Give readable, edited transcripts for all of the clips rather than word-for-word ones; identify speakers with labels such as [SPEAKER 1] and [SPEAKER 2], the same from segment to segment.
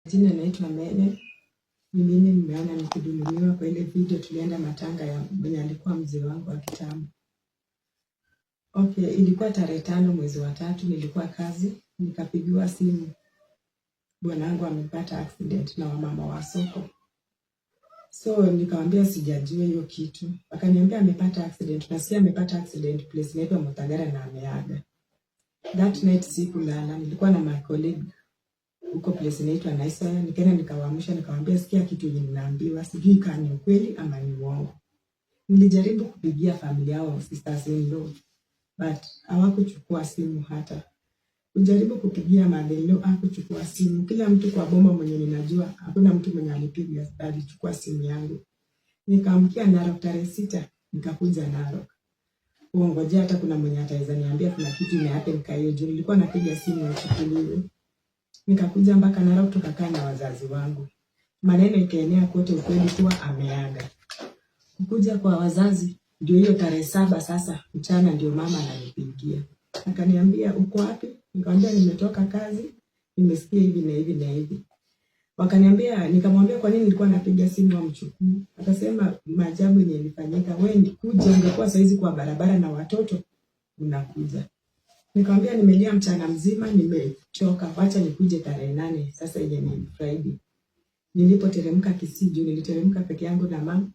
[SPEAKER 1] Jina naitwa Mene. Mimi nimeona nikidhulumiwa kwa ile video tulienda matanga ya mwenye alikuwa mzee wangu wa kitambo. Okay, ilikuwa tarehe 5 mwezi wa 3, nilikuwa kazi, nikapigiwa simu. Bwanangu amepata accident na wamama wa soko. So nikamwambia sijajua hiyo kitu. Akaniambia amepata accident, nasikia amepata accident place inaitwa Mutagara na ameaga. That night sikulala, nilikuwa na my colleague huko place inaitwa Naisaya. Nikaenda nikawaamsha, nikamwambia sikia kitu yenye ninaambiwa, sijui kama ni ukweli ama ni uongo. Nilijaribu kupigia familia yao, sisters in law, but hawakuchukua simu hata. Nijaribu kupigia mother-in-law, hakuchukua simu. Kila mtu kwa boma mwenye ninajua, hakuna mtu mwenye alipiga alichukua simu yangu. Nikaamkia Narok tarehe 6, nikakuja Narok. Uongojea hata kuna mwenye ataweza niambia kuna kitu imehappen kayo juu nilikuwa napiga simu ichukuliwe. Nikakuja mpaka Narok tukakaa na wazazi wangu. Maneno ikaenea kote ukweli kuwa ameaga. Kukuja kwa wazazi ndio hiyo tarehe 7 sasa mchana ndio mama ananipigia. Akaniambia uko wapi? Nikamwambia nimetoka kazi, nimesikia hivi na hivi na hivi. Wakaniambia, nikamwambia kwa nini nilikuwa napiga simu amchukue. Akasema maajabu yenye ilifanyika, wewe kuja ungekuwa saizi kwa barabara na watoto unakuja. Nikamwambia nimelia mchana mzima, nimechoka, acha nikuje tarehe 8 sasa yenye ni Friday. Nilipoteremka Kisii, niliteremka peke yangu na mama.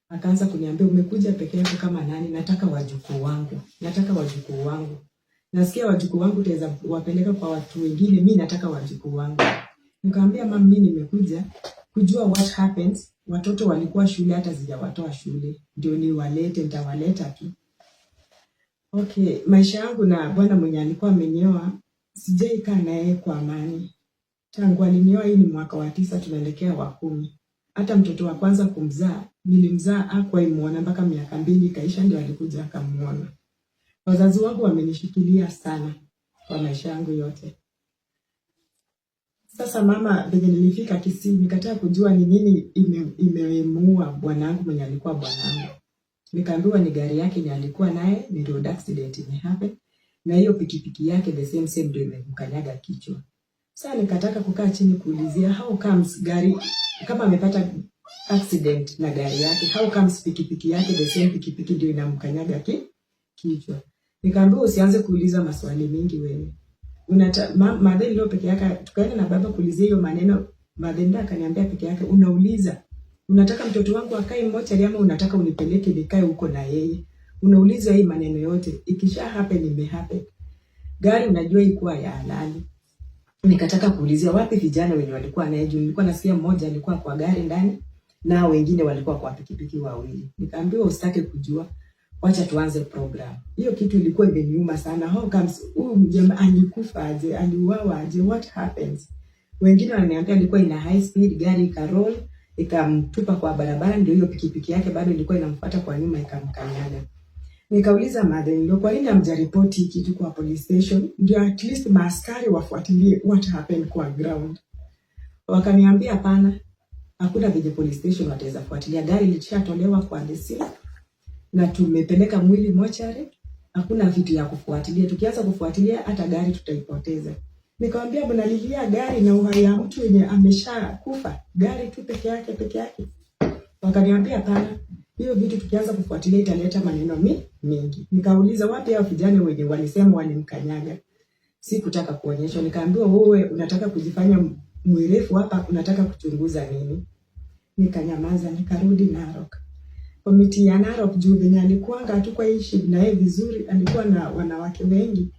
[SPEAKER 1] Akaanza kuniambia umekuja peke yako kama nani? Nataka wajukuu wangu. Nataka wajukuu wangu. Nasikia wajukuu wangu utaweza wapeleka kwa watu wengine, mimi nataka wajukuu wangu. Nikamwambia mama mimi nimekuja kujua what happens. Watoto walikuwa shule hata sijawatoa shule. Ndio niwalete, nitawaleta tu. Okay, maisha yangu na bwana mwenye alikuwa amenioa sijaikaa naye kwa amani. Tangu alinioa hii ni mwaka wa 9 tunaelekea wa 10. Hata mtoto wa kwanza kumzaa, nilimzaa hakuwahi muona mpaka miaka 2 kaisha ndio alikuja akamuona. Wazazi wangu wamenishikilia sana kwa maisha yangu yote. Sasa mama venye nilifika Kisii nikataka kujua ni nini imemuua bwanangu mwenye alikuwa bwanangu. Nikaambiwa ni gari yake ni alikuwa naye ni road accident imehappen na hiyo pikipiki yake the same ndio imemkanyaga kichwa. Sasa nikataka kukaa chini kuulizia how comes gari kama amepata accident na gari yake, how comes pikipiki yake the same pikipiki ndio inamkanyaga kichwa. Nikaambiwa usianze kuuliza maswali mingi wewe. Mother-in-law peke yake tukaenda na baba kuulizia hiyo maneno. Mother-in-law akaniambia peke yake unauliza unataka mtoto wangu akae mmoja ama unataka unipeleke nikae huko na yeye. Unauliza hii maneno yote. Ikisha happen imehappen. Gari unajua ilikuwa ya halali. Nikataka kuulizia wapi vijana wenye walikuwa naye juu nilikuwa nasikia mmoja alikuwa kwa gari ndani na wengine walikuwa kwa pikipiki wawili. Nikaambiwa usitake kujua, wacha tuanze program. Hiyo kitu ilikuwa imeniuma sana. How comes huyu mjamaa alikufa aje, aliuawa aje, what happens? Wengine wananiambia alikuwa ina high speed, gari ikaroll ikamtupa kwa barabara ndio hiyo pikipiki yake bado ilikuwa inamfuata kwa nyuma ikamkanyaga. Nikauliza mother-in-law kwa nini hamjaripoti kitu kwa police station ndio at least maaskari wafuatilie what happened kwa ground. Wakaniambia hapana, hakuna vile police station wataweza fuatilia, gari lilishatolewa kwa DC na tumepeleka mwili mochari, hakuna vitu ya kufuatilia. Tukianza kufuatilia hata gari tutaipoteza. Nikamwambia mnalilia gari na uhai ya mtu mwenye ameshakufa, gari tu peke yake. Wakaniambia hapana, hiyo vitu tukianza kufuatilia italeta maneno mengi. Nikauliza wapi hao vijana wenye walisema walimkanyaga. Sikutaka kuonyesha. Nikaambiwa wewe unataka kujifanya mwerefu hapa, unataka kuchunguza nini? Nikanyamaza, nikarudi Narok. Komiti ya Narok juu venye alikuanga tu kwa ishi na yeye vizuri, alikuwa na wanawake wengi.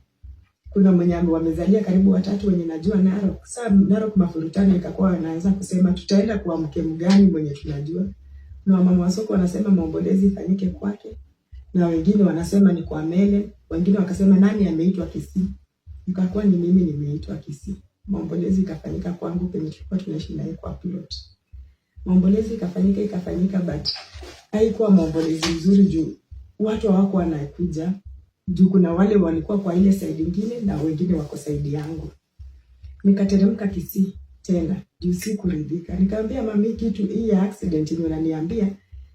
[SPEAKER 1] Kuna mwenye wamezalia karibu 3 wenye najua Narok. Sasa Narok mafurutani ikakuwa wanaanza kusema tutaenda kwa mke mgani mwenye tunajua. Na mama wa soko wanasema maombolezi ifanyike kwake. Na wengine wanasema ni kwa Mele, wengine wakasema nani ameitwa Kisii. Nikakuwa ni mimi nimeitwa Kisii. Maombolezi ikafanyika kwangu penye tulikuwa tunaishi naye kwa plot. Maombolezi ikafanyika but haikuwa maombolezi nzuri juu watu hawako wanakuja. Juu kuna wale walikuwa kwa ile side nyingine na wengine wako side yangu. Nikateremka Kisii tena juu sikuridhika. Nikamwambia mami kitu hii ya accident ndio ananiambia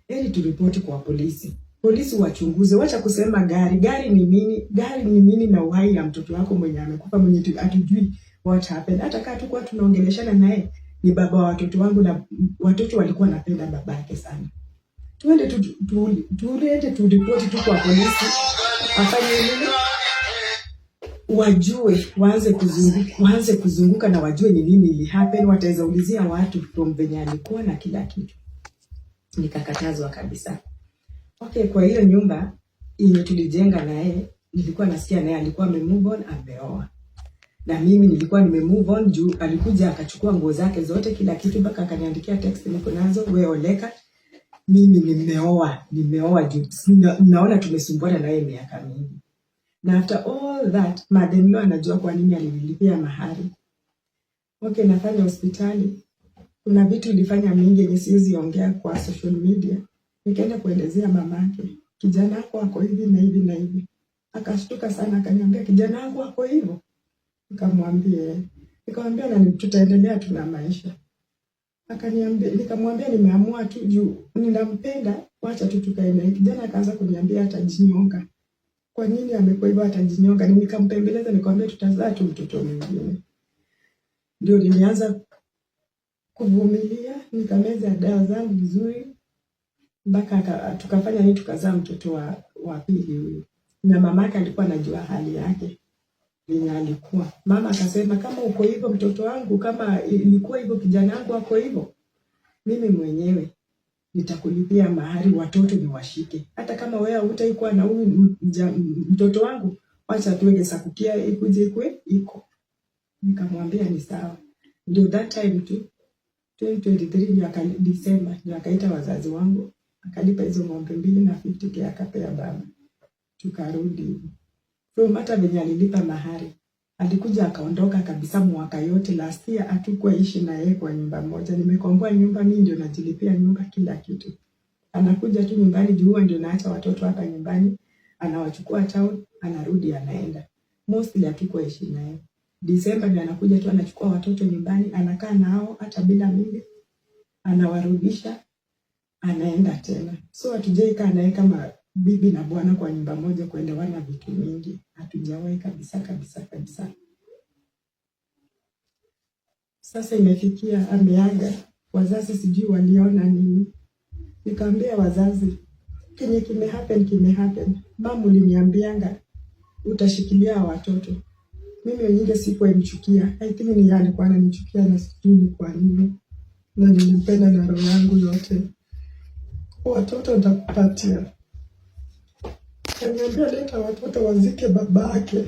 [SPEAKER 1] heri turipoti kwa polisi. Polisi wachunguze, wacha kusema gari ni nini? Gari ni nini na uhai ya mtoto wako mwenye amekufa mwenye hatujui what happened. Hata kama tulikuwa tunaongeleshana naye ni baba wa watoto wangu, na watoto walikuwa napenda babake sana. Tuende turipoti tu kwa polisi, afanye nini, wajue, waanze kuzunguka na wajue ni nini ili happen. Wataweza ulizia watu from venye alikuwa na kila kitu. Nikakatazwa kabisa. Okay, kwa hiyo nyumba yenye tulijenga naye, nilikuwa nasikia naye alikuwa amemove on, ameoa. Na mimi nilikuwa nimemove on juu alikuja akachukua nguo zake zote, kila kitu, mpaka akaniandikia text, niko nazo, wewe oleka, mimi nimeoa juu naona tumesumbuana naye miaka mingi. Na after all that, mother-in-law anajua kwa nini alinilipia mahari. Okay, nafanya hospitali. Kuna vitu nilifanya mingi yenye siwezi ongea kwa social media. Nikaenda kuelezea mamake, kijana wako ako hivi na hivi na hivi. Akashtuka sana, akaniambia kijana wangu ako hivyo. Nikamwambia na tutaendelea tuna maisha. Nikamwambia nimeamua tu juu ninampenda, wacha tu tukae naye. Kijana akaanza kuniambia atajinyonga. Kwa nini amekuwa hivyo atajinyonga? Nikampembeleza, nikamwambia tutazaa tu mtoto mwingine. Ndio nilianza kuvumilia, nikameza dawa zangu vizuri, mpaka tukafanya nini, tukazaa mtoto wa pili huyu. Na mamake alikuwa anajua hali yake yenye alikuwa. Mama akasema kama uko hivyo mtoto wangu, kama ilikuwa hivyo kijana wangu ako hivyo, mimi mwenyewe nitakulipia mahari, watoto ni washike. Hata kama wewe hutaikuwa na huyu mtoto wangu, wacha tuweke sakukia ikuje iko. Nikamwambia ni sawa. Ndio that time tu 2023 December ndio akaita wazazi wangu, akalipa hizo ng'ombe 2 na 50k akapea baba. Tukarudi. So hata venye alilipa mahari, alikuja akaondoka kabisa mwaka yote. Last year hatukuwa ishi na yeye kwa nyumba moja. Nimekomboa nyumba, mimi ndio najilipia nyumba kila kitu. Anakuja tu nyumbani juu ndio naacha watoto hapa nyumbani, anawachukua town, anarudi anaenda. Mostly hatukuwa ishi na yeye. December ndio anakuja tu anachukua watoto nyumbani, anakaa nao hata bila mimi, anawarudisha, anaenda tena. So hatujaikaa naye kama bibi na bwana kwa nyumba moja kuelewana vitu mingi. Hatujawahi kabisa. Sasa imefikia ameaga. Wazazi sijui waliona nini. Nikamwambia wazazi, kenye kimehappen. Mama uliniambianga utashikilia watoto. Mimi wenyewe sikuwa nimchukia. I think ni yeye alikuwa ananichukia na sijui ni kwa nini. Na nilimpenda na roho yangu yote. Watoto nitakupatia. Kaniambia leta watoto wazike babake.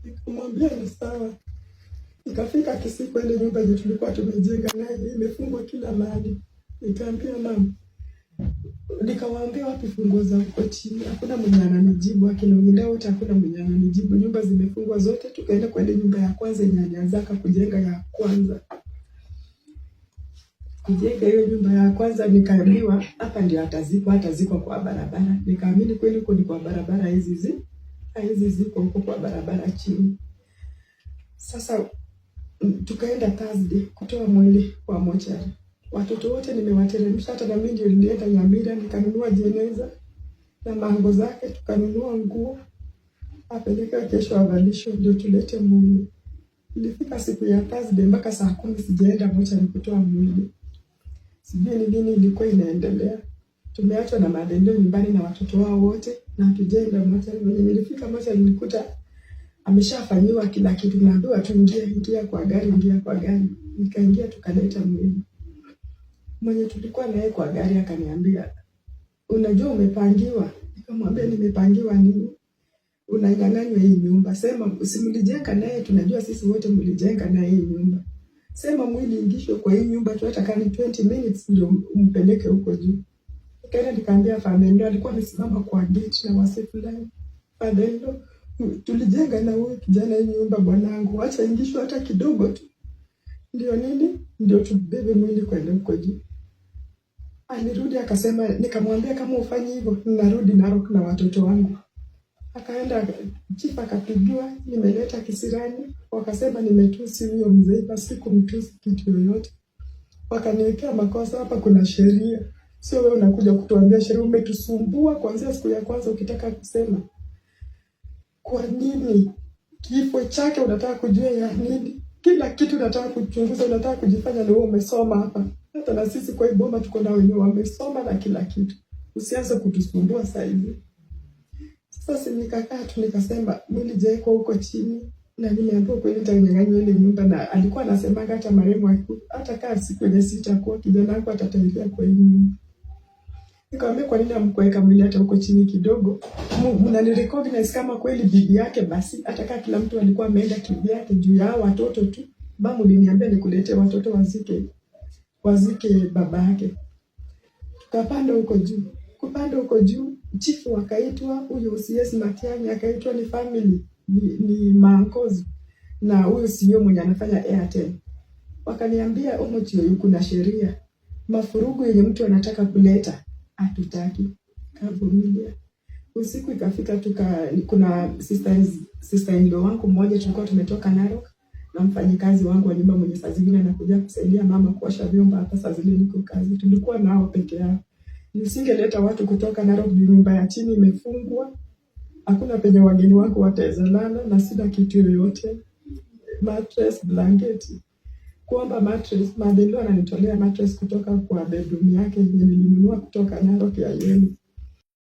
[SPEAKER 1] Nikamwambia ni sawa. Nikafika Kisii, ile nyumba yetu tulikuwa tumejenga naye imefungwa kila mahali. Nikamwambia mama, nikawaambia wapi funguo za huko chini? Hakuna mwenye ananijibu, akiniuliza wote hakuna mwenye ananijibu. Nyumba zimefungwa zote. Tukaenda kwa ile nyumba ya kwanza yenye alianzaka kujenga ya kwanza. Kujenga hiyo nyumba ya kwanza, nikaambiwa hapa ndio atazikwa kwa barabara. Nikaamini kweli huko ni kwa barabara, hizi ziko huko kwa barabara chini. Sasa tukaenda Thursday kutoa mwili kwa mochari. Watoto wote nimewateremsha, hata na mimi ndio nilienda Nyamira nikanunua jeneza na mango zake, tukanunua nguo apeleka kesho avalisho ndio tulete mwili. Ilifika siku ya Thursday mpaka saa 10 sijaenda mochari kutoa mwili. Sijui ni nini ilikuwa inaendelea. Tumeachwa na mother-in-law nyumbani na watoto wao wote na hatujaenda mochari. Mwenye nilifika mochari nilikuta ameshafanyiwa kila kitu. Naambiwa tu ingia kwa gari. Nikaingia tukaleta mwili. Mwenye tulikuwa naye kwa gari akaniambia, unajua umepangiwa? Nikamwambia nimepangiwa nini? Unanyang'anywa hii nyumba. Sema usimlijenga naye, tunajua sisi wote mlijenga naye hii nyumba. Sema mwili ingishwe kwa hii nyumba tu, hata kama 20 minutes ndio umpeleke huko juu. Nikaenda nikaambia family, alikuwa amesimama kwa gate na wasifu fulani. Father, tulijenga na wewe kijana hii nyumba bwanangu, acha ingishwe hata kidogo tu. Ndio nini? Ndio tubebe mwili kwenda huko juu. Alirudi akasema, nikamwambia kama ufanye hivyo ninarudi Narok na watoto wangu. Akaenda chief akapigiwa, nimeleta kisirani, wakasema nimetusi huyo mzee, basi kumtusi kitu yoyote. Wakaniwekea makosa, hapa kuna sheria. Sio wewe unakuja kutuambia sheria, umetusumbua kuanzia siku ya kwanza ukitaka kusema. Kwa nini? Kifo chake unataka kujua ya nini? kila kitu nataka kuchunguza, nataka kujifanya leo umesoma hapa. Hata na sisi kwa iboma tuko na wenyewe wamesoma na kila kitu. Usianze kutusumbua sasa hivi. Sasa nikakaa tu nikasema mwili je kwa huko chini na nimeambiwa kweli nitanyang'anywa ile nyumba, na alikuwa anasema hata marehemu hata kaa siku ile sitakuwa kijana wako atataingia kwa hiyo nyumba. Nikamwambia kwa nini amkuweka mwili hata huko chini kidogo? Mnani recognize kama kweli bibi yake, basi hata kama kila mtu alikuwa ameenda kivyake juu ya watoto tu. Bamu aliniambia nikuletee watoto wazike baba yake. Tukapanda huko juu. Kupanda huko juu, chifu wakaitwa, huyo CS Matiang'i akaitwa, ni family, ni maankozi. Na huyo CEO mwenye anafanya Airtel. Wakaniambia Omochio yuko na sheria. Mafurugu yenye mtu anataka kuleta hatutaki. Kavumilia. Usiku ikafika kuna sister in-law wangu mmoja tulikuwa tumetoka Narok, na mfanyikazi wangu wa nyumba mwenye saa zingine anakuja kusaidia mama kuosha vyombo hata saa zile niko kazi. Tulikuwa nao peke yao. Nisingeleta watu kutoka Narok juu nyumba ya chini imefungwa. Hakuna penye wageni wako wataweza lala, na sina kitu yoyote. Mattress, blanketi. Kuomba mattress, madelo ananitolea mattress kutoka kwa bedroom yake yenye nilinunua kutoka Narok ya yenu.